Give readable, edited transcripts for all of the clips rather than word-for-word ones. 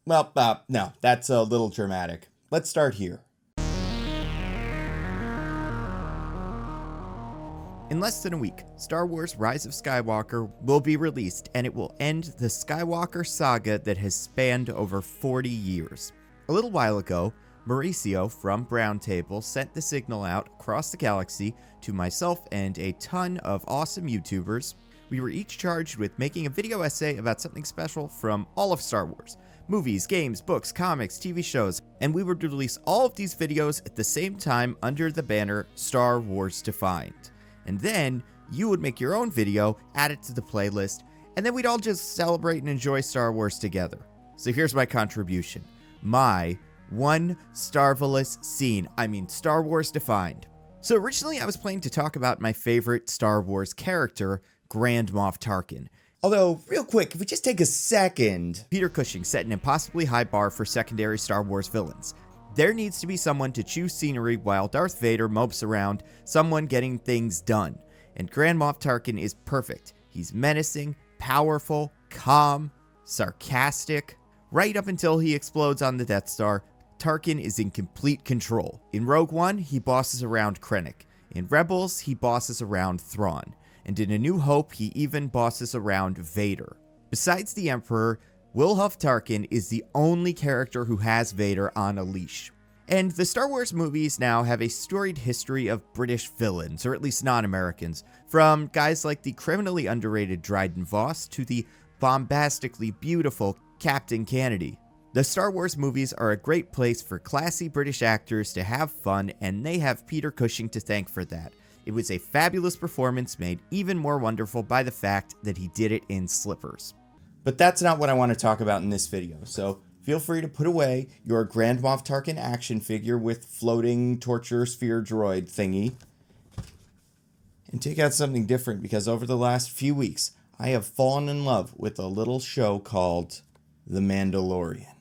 Well, no, that's a little dramatic. Let's start here. In less than a week, Star Wars Rise of Skywalker will be released, and it will end the Skywalker saga that has spanned over 40 years. A little while ago, Mauricio from Browntable sent the signal out across the galaxy to myself and a ton of awesome YouTubers. We were each charged with making a video essay about something special from all of Star Wars. Movies, games, books, comics, TV shows, and we would release all of these videos at the same time under the banner Star Wars Defined. And then you would make your own video, add it to the playlist, and then we'd all just celebrate and enjoy Star Wars together. So here's my contribution. My one Starvelous scene. Star Wars Defined. So originally I was planning to talk about my favorite Star Wars character, Grand Moff Tarkin. Although, real quick, if we just take a second. Peter Cushing set an impossibly high bar for secondary Star Wars villains. There needs to be someone to chew scenery while Darth Vader mopes around, someone getting things done. And Grand Moff Tarkin is perfect. He's menacing, powerful, calm, sarcastic. Right up until he explodes on the Death Star, Tarkin is in complete control. In Rogue One, he bosses around Krennic. In Rebels, he bosses around Thrawn. And in A New Hope, he even bosses around Vader. Besides the Emperor, Wilhuff Tarkin is the only character who has Vader on a leash. And the Star Wars movies now have a storied history of British villains, or at least non-Americans, from guys like the criminally underrated Dryden Voss to the bombastically beautiful Captain Kennedy. The Star Wars movies are a great place for classy British actors to have fun, and they have Peter Cushing to thank for that. It was a fabulous performance made even more wonderful by the fact that he did it in slippers. But that's not what I want to talk about in this video, so feel free to put away your Grand Moff Tarkin action figure with floating torture sphere droid thingy and take out something different, because over the last few weeks, I have fallen in love with a little show called The Mandalorian.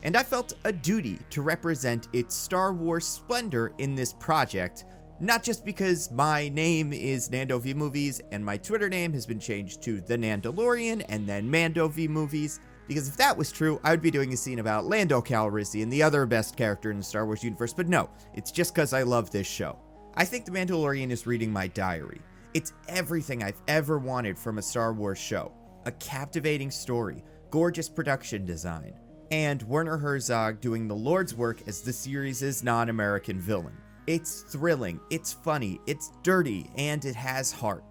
And I felt a duty to represent its Star Wars splendor in this project, not just because my name is Nando V Movies and my Twitter name has been changed to The Nandalorian and then Mando V Movies, because if that was true, I would be doing a scene about Lando Calrissian, the other best character in the Star Wars universe, but no, it's just because I love this show. I think The Mandalorian is reading my diary. It's everything I've ever wanted from a Star Wars show. A captivating story, gorgeous production design, and Werner Herzog doing the Lord's work as the series' non-American villain. It's thrilling, it's funny, it's dirty, and it has heart.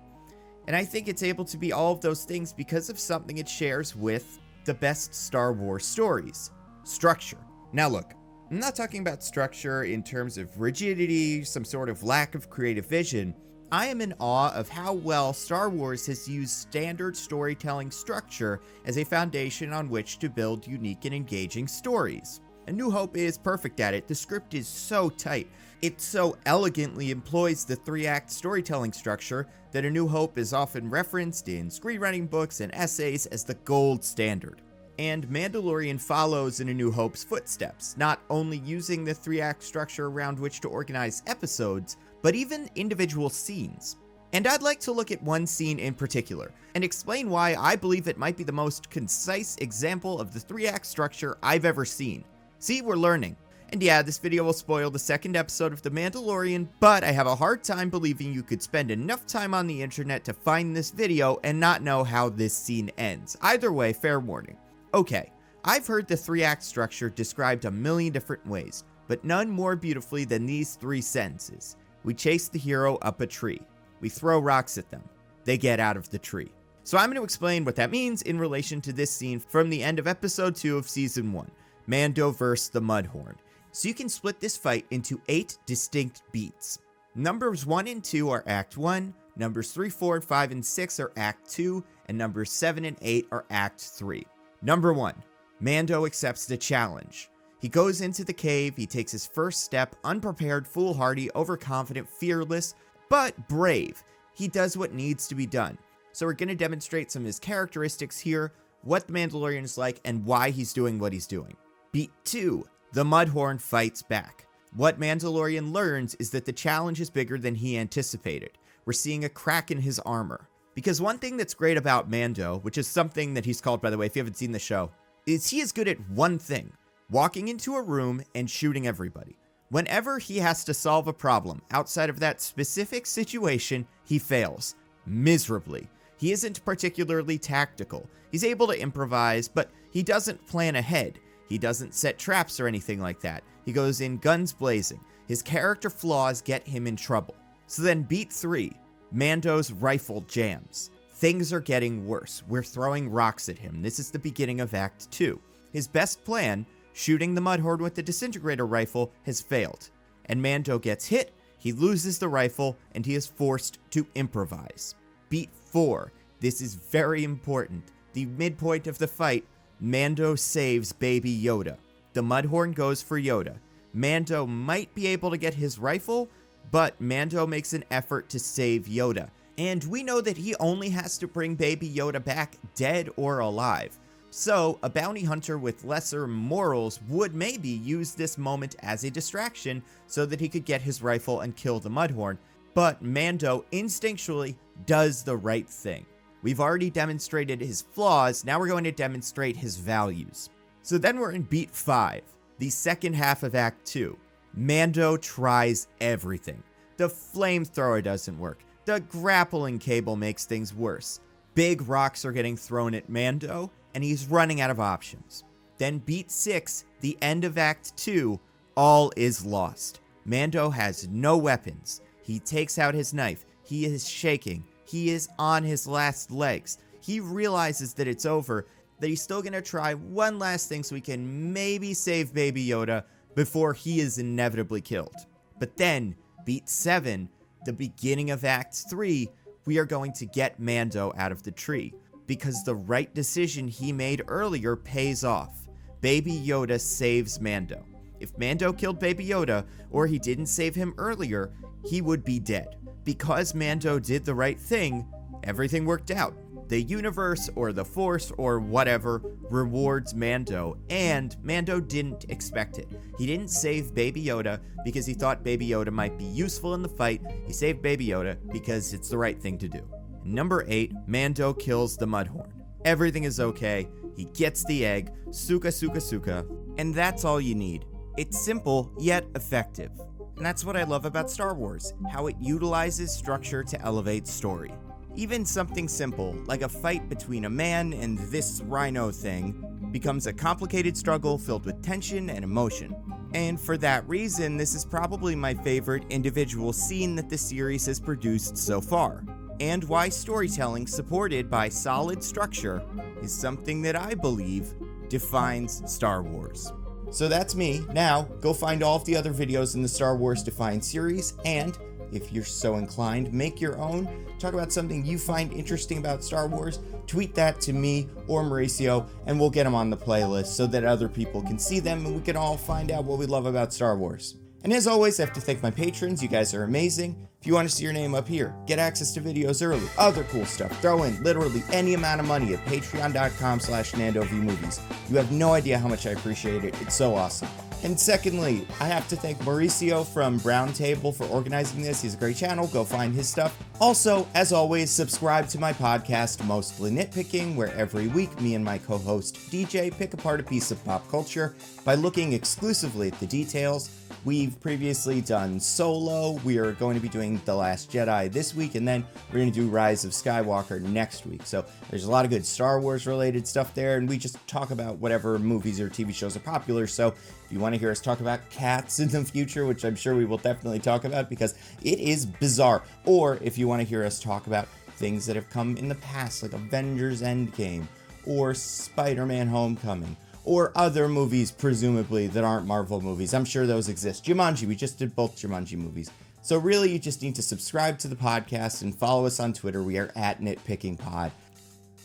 And I think it's able to be all of those things because of something it shares with the best Star Wars stories: structure. Now look, I'm not talking about structure in terms of rigidity, some sort of lack of creative vision. I am in awe of how well Star Wars has used standard storytelling structure as a foundation on which to build unique and engaging stories. A New Hope is perfect at it. The script is so tight. It so elegantly employs the 3-act storytelling structure that A New Hope is often referenced in screenwriting books and essays as the gold standard. And Mandalorian follows in A New Hope's footsteps, not only using the 3-act structure around which to organize episodes, but even individual scenes. And I'd like to look at one scene in particular, and explain why I believe it might be the most concise example of the 3-act structure I've ever seen. See, we're learning. And yeah, this video will spoil the second episode of The Mandalorian, but I have a hard time believing you could spend enough time on the internet to find this video and not know how this scene ends. Either way, fair warning. Okay, I've heard the 3-act structure described a million different ways, but none more beautifully than these 3 sentences. We chase the hero up a tree. We throw rocks at them. They get out of the tree. So I'm going to explain what that means in relation to this scene from the end of episode 2 of season 1, Mando vs. the Mudhorn. So you can split this fight into 8 distinct beats. Numbers 1 and 2 are Act 1, numbers 3, 4, 5, and 6 are Act 2, and numbers 7 and 8 are Act 3. Number 1, Mando accepts the challenge. He goes into the cave, he takes his first step, unprepared, foolhardy, overconfident, fearless, but brave. He does what needs to be done. So we're going to demonstrate some of his characteristics here, what the Mandalorian is like, and why he's doing what he's doing. Beat 2, the Mudhorn fights back. What Mandalorian learns is that the challenge is bigger than he anticipated. We're seeing a crack in his armor. Because one thing that's great about Mando, which is something that he's called, by the way, if you haven't seen the show, is he is good at one thing: walking into a room and shooting everybody. Whenever he has to solve a problem outside of that specific situation, he fails miserably. He isn't particularly tactical. He's able to improvise, but he doesn't plan ahead. He doesn't set traps or anything like that. He goes in guns blazing. His character flaws get him in trouble. So then beat 3, Mando's rifle jams. Things are getting worse. We're throwing rocks at him. This is the beginning of Act 2. His best plan, shooting the Mudhorn with the disintegrator rifle, has failed. And Mando gets hit, he loses the rifle, and he is forced to improvise. Beat 4. This is very important. The midpoint of the fight, Mando saves Baby Yoda. The Mudhorn goes for Yoda. Mando might be able to get his rifle, but Mando makes an effort to save Yoda. And we know that he only has to bring Baby Yoda back dead or alive. So, a bounty hunter with lesser morals would maybe use this moment as a distraction so that he could get his rifle and kill the Mudhorn. But Mando instinctually does the right thing. We've already demonstrated his flaws, now we're going to demonstrate his values. So then we're in beat 5, the second half of Act 2. Mando tries everything. The flamethrower doesn't work. The grappling cable makes things worse. Big rocks are getting thrown at Mando, and he's running out of options. Then beat 6, the end of Act 2, all is lost. Mando has no weapons. He takes out his knife. He is shaking. He is on his last legs. He realizes that it's over, that he's still gonna try one last thing so he can maybe save Baby Yoda before he is inevitably killed. But then, beat 7, the beginning of Act 3, we are going to get Mando out of the tree, because the right decision he made earlier pays off. Baby Yoda saves Mando. If Mando killed Baby Yoda, or he didn't save him earlier, he would be dead. Because Mando did the right thing, everything worked out. The universe, or the Force, or whatever, rewards Mando, and Mando didn't expect it. He didn't save Baby Yoda because he thought Baby Yoda might be useful in the fight. He saved Baby Yoda because it's the right thing to do. Number 8, Mando kills the Mudhorn. Everything is okay. He gets the egg, suka suka suka, and that's all you need. It's simple, yet effective. And that's what I love about Star Wars, how it utilizes structure to elevate story. Even something simple, like a fight between a man and this rhino thing, becomes a complicated struggle filled with tension and emotion. And for that reason, this is probably my favorite individual scene that the series has produced so far. And why storytelling supported by solid structure is something that I believe defines Star Wars. So that's me. Now, go find all of the other videos in the Star Wars Defined series, and if you're so inclined, make your own. Talk about something you find interesting about Star Wars, tweet that to me or Mauricio, and we'll get them on the playlist so that other people can see them and we can all find out what we love about Star Wars. And as always, I have to thank my patrons. You guys are amazing. If you want to see your name up here, get access to videos early, other cool stuff, throw in literally any amount of money at patreon.com/NandoVMovies. You have no idea how much I appreciate it. It's so awesome. And secondly, I have to thank Mauricio from Browntable for organizing this. He's a great channel. Go find his stuff. Also, as always, subscribe to my podcast, Mostly Nitpicking, where every week me and my co-host DJ pick apart a piece of pop culture by looking exclusively at the details. We've previously done Solo. We are going to be doing The Last Jedi this week, and then we're going to do Rise of Skywalker next week. So there's a lot of good Star Wars related stuff there, and we just talk about whatever movies or TV shows are popular. So if you want to hear us talk about cats in the future, which I'm sure we will definitely talk about because it is bizarre, or if you want to hear us talk about things that have come in the past, like Avengers Endgame, or Spider-Man Homecoming, or other movies, presumably, that aren't Marvel movies. I'm sure those exist. Jumanji, we just did both Jumanji movies. So really, you just need to subscribe to the podcast and follow us on Twitter. We are at NitPickingPod.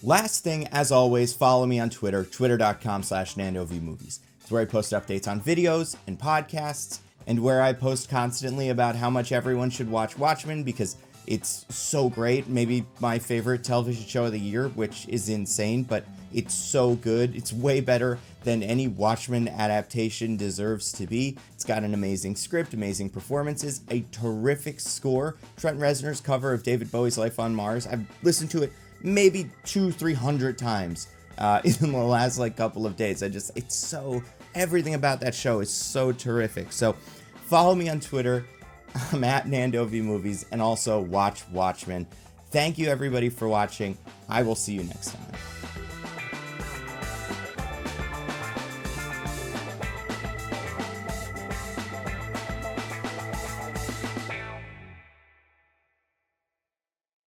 Last thing, as always, follow me on Twitter, twitter.com/NandoVMovies. It's where I post updates on videos and podcasts, and where I post constantly about how much everyone should watch Watchmen because it's so great. Maybe my favorite television show of the year, which is insane, but it's so good. It's way better than any Watchmen adaptation deserves to be. It's got an amazing script, amazing performances, a terrific score. Trent Reznor's cover of David Bowie's Life on Mars, I've listened to it maybe 200-300 times. in the last like couple of days. It's so, everything about that show is so terrific. So follow me on Twitter. I'm at NandoVMovies, and also watch Watchmen. Thank you everybody for watching. I will see you next time.